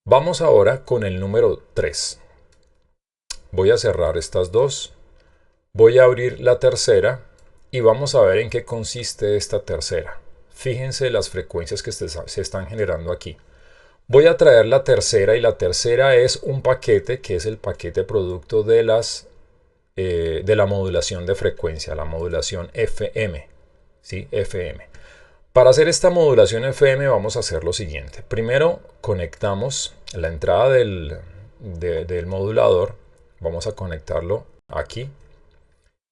Vamos ahora con el número 3. Voy a cerrar estas dos. Voy a abrir la tercera y vamos a ver en qué consiste esta tercera. Fíjense las frecuencias que se están generando aquí. Voy a traer la tercera y la tercera es un paquete que es el paquete producto de la modulación de frecuencia, la modulación FM. ¿Sí? FM. Para hacer esta modulación FM vamos a hacer lo siguiente. Primero conectamos la entrada del modulador. Vamos a conectarlo aquí,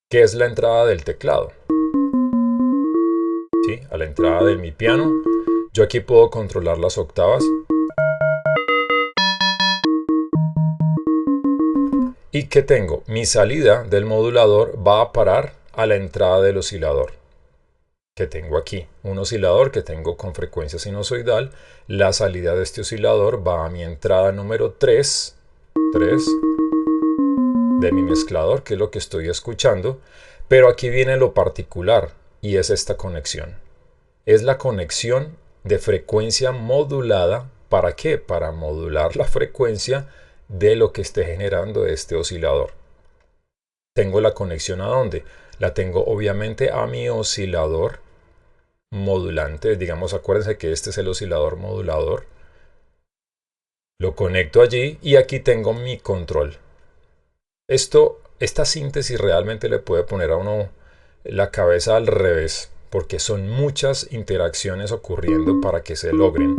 que es la entrada del teclado. ¿Sí? A la entrada de mi piano. Yo aquí puedo controlar las octavas. ¿Y qué tengo? Mi salida del modulador va a parar a la entrada del oscilador que tengo aquí. Un oscilador que tengo con frecuencia sinusoidal. La salida de este oscilador va a mi entrada número 3 de mi mezclador, que es lo que estoy escuchando. Pero aquí viene lo particular y es esta conexión. Es la conexión de frecuencia modulada. ¿Para qué? Para modular la frecuencia de lo que esté generando este oscilador. Tengo la conexión ¿a dónde? La tengo obviamente a mi oscilador modulante. Digamos, acuérdense que este es el oscilador modulador. Lo conecto allí y aquí tengo mi control. Esta síntesis realmente le puede poner a uno la cabeza al revés, porque son muchas interacciones ocurriendo para que se logren.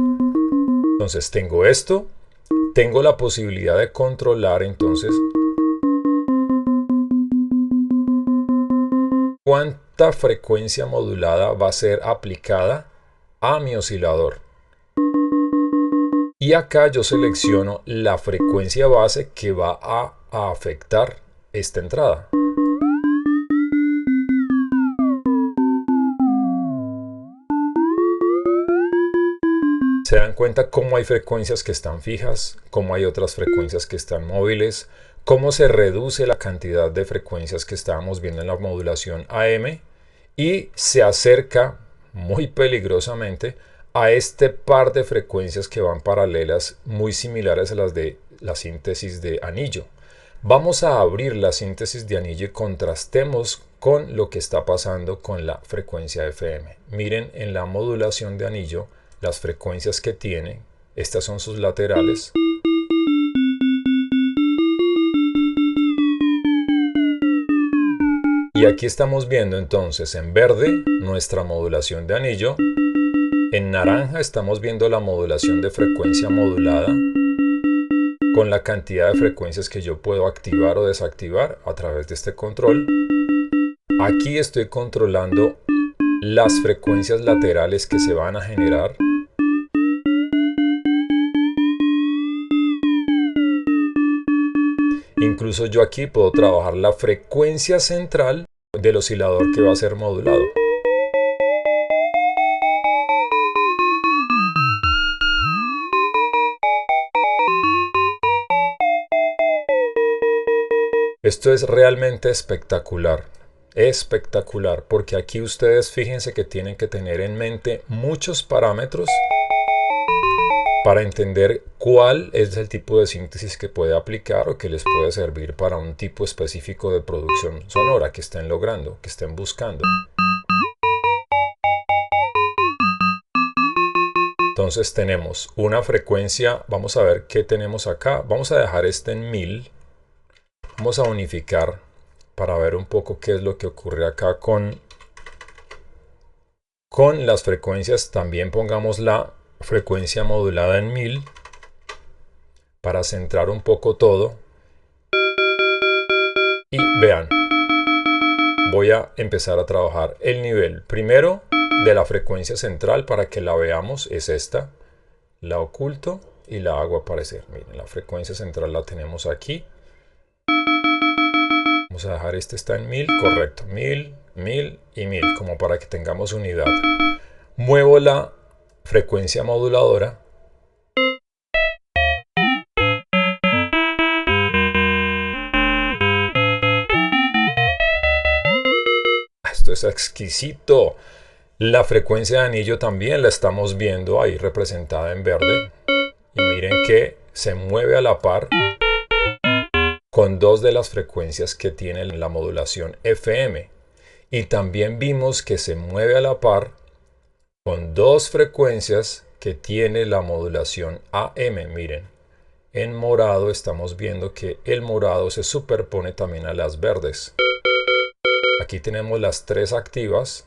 Entonces tengo esto, tengo la posibilidad de controlar entonces cuánta frecuencia modulada va a ser aplicada a mi oscilador. Y acá yo selecciono la frecuencia base que va a afectar esta entrada. Se dan cuenta cómo hay frecuencias que están fijas, cómo hay otras frecuencias que están móviles, cómo se reduce la cantidad de frecuencias que estábamos viendo en la modulación AM y se acerca muy peligrosamente a este par de frecuencias que van paralelas, muy similares a las de la síntesis de anillo. Vamos a abrir la síntesis de anillo y contrastemos con lo que está pasando con la frecuencia FM. Miren en la modulación de anillo las frecuencias que tiene. Estas son sus laterales. Y aquí estamos viendo entonces en verde nuestra modulación de anillo. En naranja estamos viendo la modulación de frecuencia modulada con la cantidad de frecuencias que yo puedo activar o desactivar a través de este control. Aquí estoy controlando las frecuencias laterales que se van a generar. Incluso yo aquí puedo trabajar la frecuencia central del oscilador que va a ser modulado. Esto es realmente espectacular. Espectacular, porque aquí ustedes fíjense que tienen que tener en mente muchos parámetros para entender cuál es el tipo de síntesis que puede aplicar o que les puede servir para un tipo específico de producción sonora que estén logrando, que estén buscando. Entonces tenemos una frecuencia, vamos a ver qué tenemos acá. Vamos a dejar este en 1000. Vamos a unificar para ver un poco qué es lo que ocurre acá con las frecuencias. También pongamos la frecuencia modulada en 1000 para centrar un poco todo. Y vean, voy a empezar a trabajar el nivel primero de la frecuencia central para que la veamos. Es esta, la oculto y la hago aparecer. Miren, la frecuencia central la tenemos aquí. Vamos a dejar este está en 1000, correcto, 1000, 1000 y 1000, como para que tengamos unidad. Muevo la frecuencia moduladora. Esto es exquisito. La frecuencia de anillo también la estamos viendo ahí representada en verde. Y miren que se mueve a la par con dos de las frecuencias que tiene la modulación FM. Y también vimos que se mueve a la par con dos frecuencias que tiene la modulación AM. Miren, en morado estamos viendo que el morado se superpone también a las verdes. Aquí tenemos las tres activas.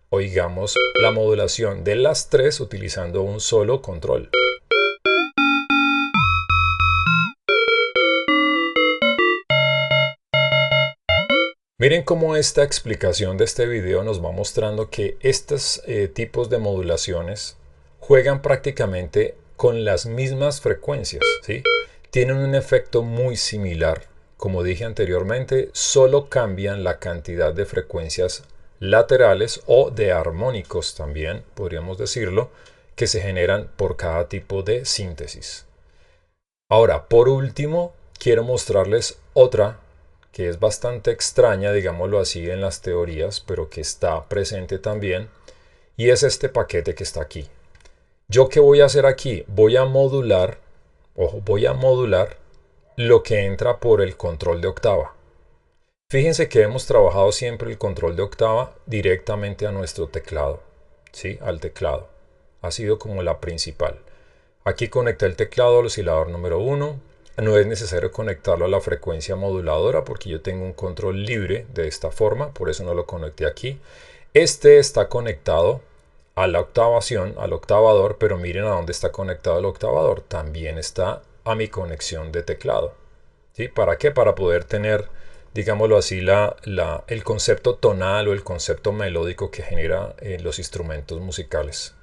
Oigamos la modulación de las tres utilizando un solo control. Miren cómo esta explicación de este video nos va mostrando que estos tipos de modulaciones juegan prácticamente con las mismas frecuencias, ¿sí? Tienen un efecto muy similar. Como dije anteriormente, solo cambian la cantidad de frecuencias laterales o de armónicos también, podríamos decirlo, que se generan por cada tipo de síntesis. Ahora, por último, quiero mostrarles otra que es bastante extraña, digámoslo así, en las teorías, pero que está presente también, y es este paquete que está aquí. ¿Yo qué voy a hacer aquí? Voy a modular, ojo, voy a modular lo que entra por el control de octava. Fíjense que hemos trabajado siempre el control de octava directamente a nuestro teclado, ¿sí? Al teclado. Ha sido como la principal. Aquí conecté el teclado al oscilador número 1. No es necesario conectarlo a la frecuencia moduladora porque yo tengo un control libre de esta forma, por eso no lo conecté aquí. Este está conectado a la octavación, al octavador, pero miren a dónde está conectado el octavador. También está a mi conexión de teclado. ¿Sí? ¿Para qué? Para poder tener, digámoslo así, el concepto tonal o el concepto melódico que genera los instrumentos musicales,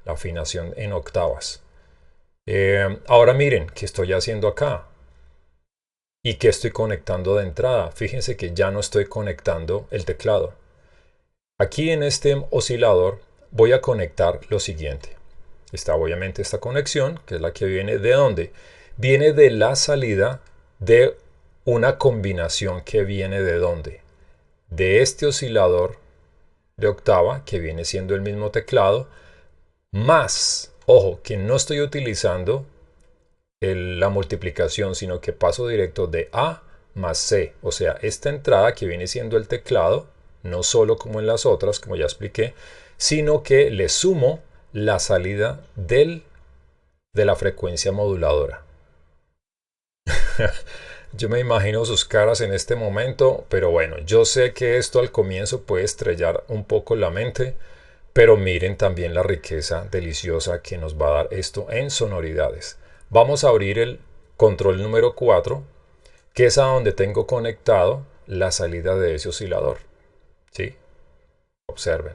la afinación en octavas. Ahora miren, ¿qué estoy haciendo acá? ¿Y qué estoy conectando de entrada? Fíjense que ya no estoy conectando el teclado. Aquí en este oscilador voy a conectar lo siguiente. Está obviamente esta conexión, que es la que viene ¿de dónde? Viene de la salida de una combinación que viene ¿de dónde? De este oscilador de octava, que viene siendo el mismo teclado, más, ojo, que no estoy utilizando la multiplicación, sino que paso directo de A más C. O sea, esta entrada que viene siendo el teclado, no solo como en las otras, como ya expliqué, sino que le sumo la salida de la frecuencia moduladora. Yo me imagino sus caras en este momento, pero bueno, yo sé que esto al comienzo puede estrellar un poco la mente, pero miren también la riqueza deliciosa que nos va a dar esto en sonoridades. Vamos a abrir el control número 4, que es a donde tengo conectado la salida de ese oscilador. ¿Sí? Observen.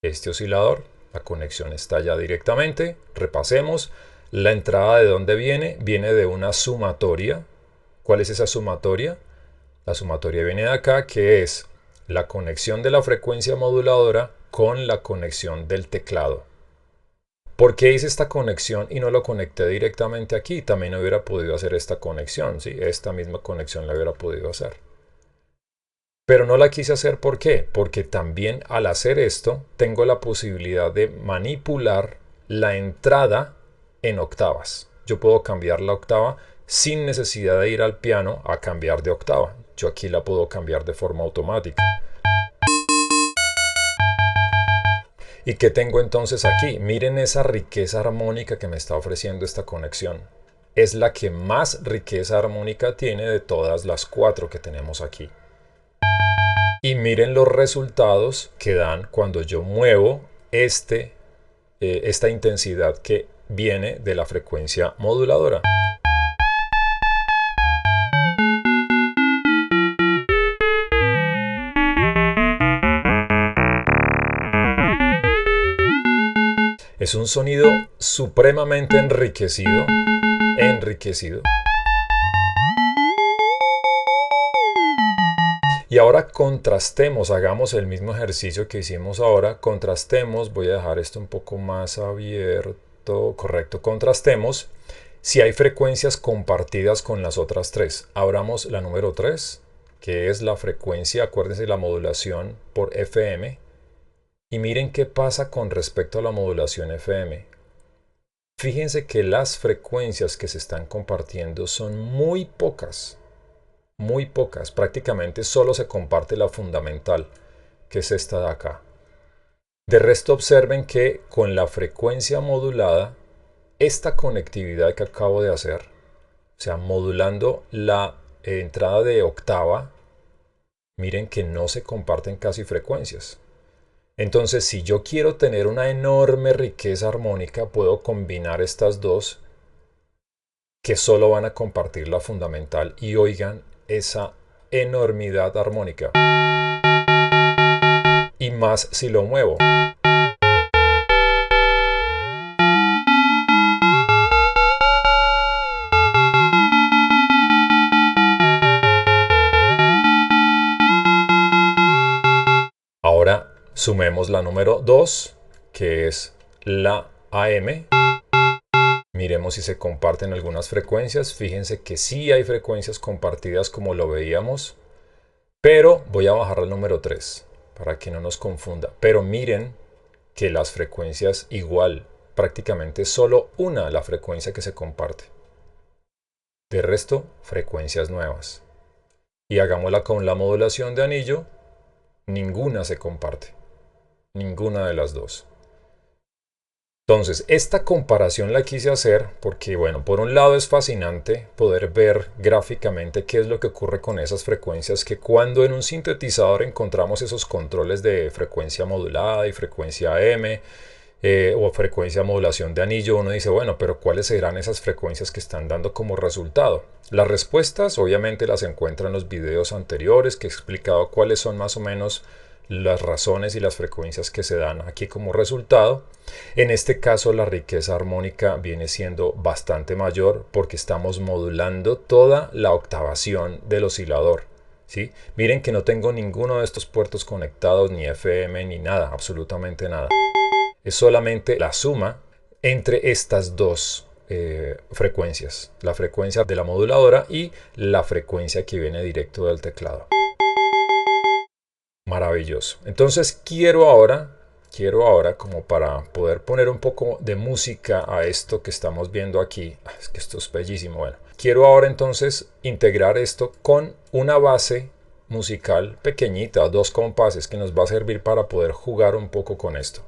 Este oscilador, la conexión está ya directamente. Repasemos. La entrada de dónde viene, viene de una sumatoria. ¿Cuál es esa sumatoria? La sumatoria viene de acá, que es la conexión de la frecuencia moduladora con la conexión del teclado. ¿Por qué hice esta conexión y no lo conecté directamente aquí? También hubiera podido hacer esta conexión, ¿sí? Esta misma conexión la hubiera podido hacer. Pero no la quise hacer, ¿por qué? Porque también al hacer esto tengo la posibilidad de manipular la entrada en octavas. Yo puedo cambiar la octava sin necesidad de ir al piano a cambiar de octava. Yo aquí la puedo cambiar de forma automática. ¿Y qué tengo entonces aquí? Miren esa riqueza armónica que me está ofreciendo esta conexión. Es la que más riqueza armónica tiene de todas las 4 que tenemos aquí. Y miren los resultados que dan cuando yo muevo esta intensidad que viene de la frecuencia moduladora. Es un sonido supremamente enriquecido. Y ahora contrastemos, hagamos el mismo ejercicio que hicimos ahora. Contrastemos, voy a dejar esto un poco más abierto, correcto. Contrastemos si hay frecuencias compartidas con las otras 3. Abramos la número 3, que es la frecuencia, acuérdense, la modulación por FM. Y miren qué pasa con respecto a la modulación FM. Fíjense que las frecuencias que se están compartiendo son muy pocas, prácticamente solo se comparte la fundamental, que es esta de acá. De resto observen que con la frecuencia modulada, esta conectividad que acabo de hacer, o sea, modulando la entrada de octava, miren que no se comparten casi frecuencias. Entonces, si yo quiero tener una enorme riqueza armónica, puedo combinar estas dos que solo van a compartir la fundamental y oigan esa enormidad armónica. Y más si lo muevo. Ahora sumemos la número 2, que es la AM. Miremos si se comparten algunas frecuencias. Fíjense que sí hay frecuencias compartidas como lo veíamos. Pero voy a bajar al número 3 para que no nos confunda. Pero miren que las frecuencias igual, prácticamente solo una la frecuencia que se comparte. De resto, frecuencias nuevas. Y hagámosla con la modulación de anillo. Ninguna se comparte. Ninguna de las dos. Entonces, esta comparación la quise hacer porque, bueno, por un lado es fascinante poder ver gráficamente qué es lo que ocurre con esas frecuencias, que cuando en un sintetizador encontramos esos controles de frecuencia modulada y frecuencia M, o frecuencia modulación de anillo, uno dice, bueno, pero ¿cuáles serán esas frecuencias que están dando como resultado? Las respuestas obviamente las encuentran en los videos anteriores que he explicado cuáles son más o menos las razones y las frecuencias que se dan aquí como resultado. En este caso la riqueza armónica viene siendo bastante mayor porque estamos modulando toda la octavación del oscilador. ¿Sí? Miren que no tengo ninguno de estos puertos conectados, ni FM, ni nada, absolutamente nada. Es solamente la suma entre estas dos frecuencias, la frecuencia de la moduladora y la frecuencia que viene directo del teclado. Maravilloso. Entonces quiero ahora, como para poder poner un poco de música a esto que estamos viendo aquí, es que esto es bellísimo, bueno, quiero ahora entonces integrar esto con una base musical pequeñita, 2 compases, que nos va a servir para poder jugar un poco con esto.